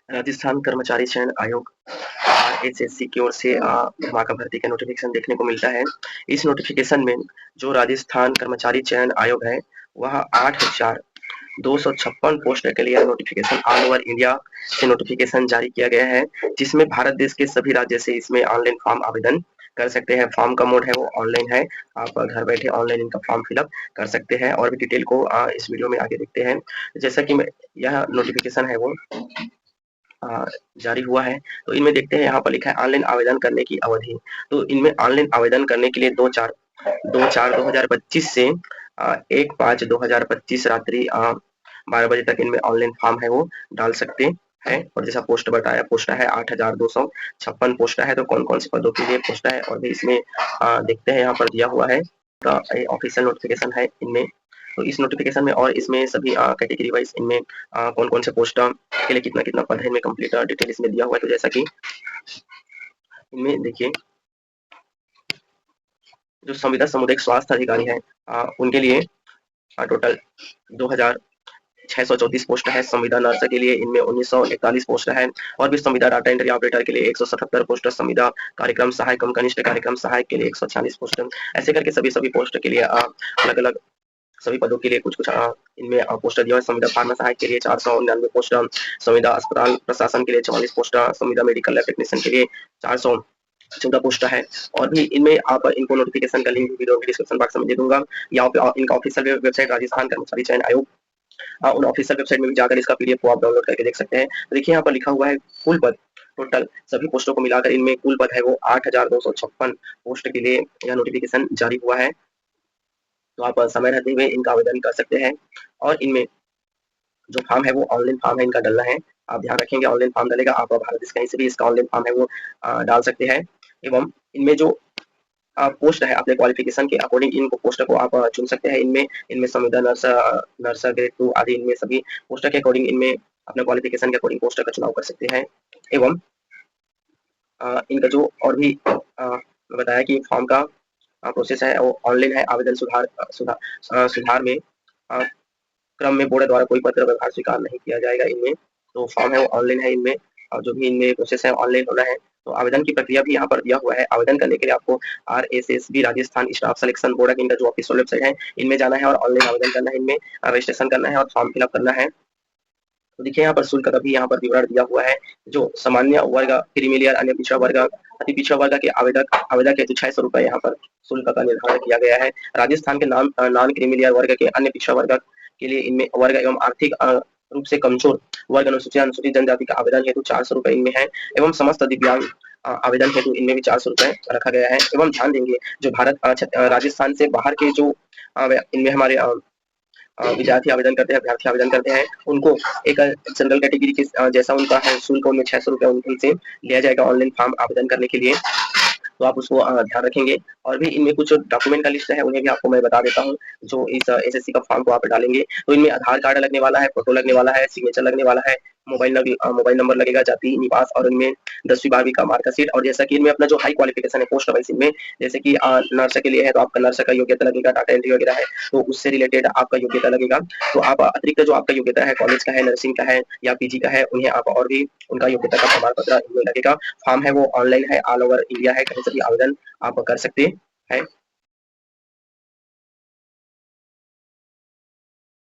राजस्थान कर्मचारी चयन आयोग आरएसएससी की ओर से धमाका भर्ती का नोटिफिकेशन देखने को मिलता है। इस नोटिफिकेशन में जो राजस्थान कर्मचारी चयन आयोग है वह 8,256 पोस्ट के लिए नोटिफिकेशन ऑल ओवर इंडिया से नोटिफिकेशन जारी किया गया है, जिसमें भारत देश के सभी राज्य से इसमें ऑनलाइन फॉर्म आवेदन कर सकते हैं। फॉर्म का मोड है वो ऑनलाइन है, आप घर बैठे ऑनलाइन इनका फॉर्म फिलअप कर सकते हैं। और भी डिटेल को इस वीडियो में आगे देखते हैं। जैसा कि यह नोटिफिकेशन है वो जारी हुआ है, तो इनमें देखते हैं। यहाँ पर लिखा है ऑनलाइन आवेदन करने की अवधि। तो इनमें ऑनलाइन आवेदन करने के लिए 2/4/2025 से 1/5/2025 रात्रि 12 बजे तक इनमें ऑनलाइन फॉर्म है वो डाल सकते हैं। और जैसा पोस्ट बताया, पोस्ट है 8,256 पोस्ट है। तो कौन कौन से पदों के लिए पोस्ट है और भी इसमें देखते हैं। यहाँ पर दिया हुआ है ऑफिशियल नोटिफिकेशन है इनमें। तो इस नोटिफिकेशन में और इसमें सभी कैटेगरी वाइज इनमें कौन कौन से पोस्ट के लिए कितना कितना पद है इनमें कंप्लीट डिटेल इसमें दिया हुआ है। तो जैसा कि इनमें देखिए, जो संविदा सामुदायिक स्वास्थ्य अधिकारी है उनके लिए टोटल 2,634 पोस्ट है। संविदा नर्स के लिए इनमें 1941 पोस्ट है। और भी संविदा डाटा एंट्री ऑपरेटर के लिए 177 पोस्ट, संविदा कार्यक्रम सहायक कम कनिष्ठ कार्यक्रम सहायक के लिए 146 पोस्ट। ऐसे करके सभी सभी पोस्ट के लिए अलग अलग सभी पदों के लिए कुछ कुछ इनमें पोस्टर दिया है। संविदा फार्मा सहायक के लिए 499 पोस्ट, संविदा अस्पताल प्रशासन के लिए 44 पोस्ट, संविदा मेडिकल लैब टेक्नीशियन के लिए 414 पोस्ट है। और भी इनमें आप इनको नोटिफिकेशन का लिंक वीडियो डिस्क्रिप्शन बॉक्स में दे दूंगा, या इनका ऑफिशियल वेबसाइट राजस्थान कर्मचारी चयन आयोग, उन ऑफिशियल वेबसाइट में भी जाकर इसका पीडीएफ को आप डाउनलोड करके देख सकते हैं। तो देखिए यहाँ पर लिखा हुआ है कुल पद, टोटल सभी पोस्टों को मिलाकर इनमें कुल पद है वो 8,256 पोस्ट के लिए यह नोटिफिकेशन जारी हुआ है। तो आप समय रहते हुए इनका आवेदन कर सकते हैं। और इनमें जो फॉर्म है वो ऑनलाइन फॉर्म है, इनका डालना है। आप ध्यान रखेंगे, ऑनलाइन फॉर्म डालेगा, आप भारत देश कहीं से भी इसका ऑनलाइन फॉर्म है वो डाल सकते हैं। एवं इनमें जो पोस्ट है अपने क्वालिफिकेशन के अकॉर्डिंग इनको पोस्ट को आप चुन सकते हैं। इनमें इनमें संविदा नर्स, नर्स ग्रेड 2 आदि, इनमें सभी पोस्ट के अकॉर्डिंग इनमें अपने क्वालिफिकेशन के अकॉर्डिंग पोस्ट का चुनाव कर सकते हैं। एवं इनका जो और भी बताया कि फॉर्म का प्रोसेस है वो ऑनलाइन है। आवेदन सुधार में क्रम में बोर्ड द्वारा कोई पत्र व्यवहार स्वीकार नहीं किया जाएगा इनमें। तो फॉर्म है वो ऑनलाइन है इनमें, और जो भी इनमें प्रोसेस है ऑनलाइन होना है। तो आवेदन की प्रक्रिया भी यहाँ पर दिया हुआ है। आवेदन करने के लिए आपको RSSB Rajasthan staff selection board इनका जो ऑफिशियल वेबसाइट है इनमें जाना है और ऑनलाइन आवेदन करना है। इनमें रजिस्ट्रेशन करना है और फॉर्म फिलअप करना है। तो देखिए यहाँ पर शुल्क का भी यहाँ पर विवरण दिया हुआ है। जो सामान्य वर्ग, क्रीमिलियर, अन्य पिछड़ा वर्ग, अति पिछड़ा वर्ग के आवेदक हेतु 600 रुपए यहाँ पर शुल्क का निर्धारण किया गया है। राजस्थान के नॉन क्रीमिलियर वर्ग के अन्य पिछड़ा वर्ग के लिए इनमें वर्ग एवं आर्थिक रूप से कमजोर वर्ग, अनुसूचित जनजाति का आवेदन हेतु 400 रुपए इनमें है। एवं समस्त दिव्यांग आवेदन हेतु इनमें भी 400 रुपए रखा गया है। एवं ध्यान देंगे, जो भारत राजस्थान से बाहर के जो इनमें हमारे विद्यार्थी आवेदन करते हैं, अभ्यर्थी आवेदन करते हैं, उनको एक जनरल कैटेगरी के जैसा उनका है शुल्क, उनमें 600 रुपए उनसे लिया जाएगा ऑनलाइन फॉर्म आवेदन करने के लिए। तो आप उसको ध्यान रखेंगे। और भी इनमें कुछ डॉक्यूमेंट का लिस्ट है, उन्हें भी आपको मैं बता देता हूँ। जो इस एसएससी का फॉर्म को आप डालेंगे तो इनमें आधार कार्ड लगने वाला है, फोटो लगने वाला है, सिग्नेचर लगने वाला है, मोबाइल नंबर लगेगा, जाति निवास, और इनमें 10वीं 12वीं का मार्कशीट। और जैसा कि इनमें अपना जो हाई क्वालिफिकेशन है पोस्ट वाइज इनमें, जैसे कि नर्स के लिए है तो आपका नर्स का योग्यता लगेगा, डाटा एंट्री वगैरह है तो उससे रिलेटेड आपका योग्यता लगेगा। तो आप अतिरिक्त जो आपका योग्यता है कॉलेज का है, नर्सिंग का है या पीजी का है, उन्हें आप और भी उनका योग्यता का प्रमाण पत्र इनमें लगेगा। फॉर्म है वो ऑनलाइन है, ऑल ओवर इंडिया है, कहीं से भी आवेदन आप कर सकते हैं।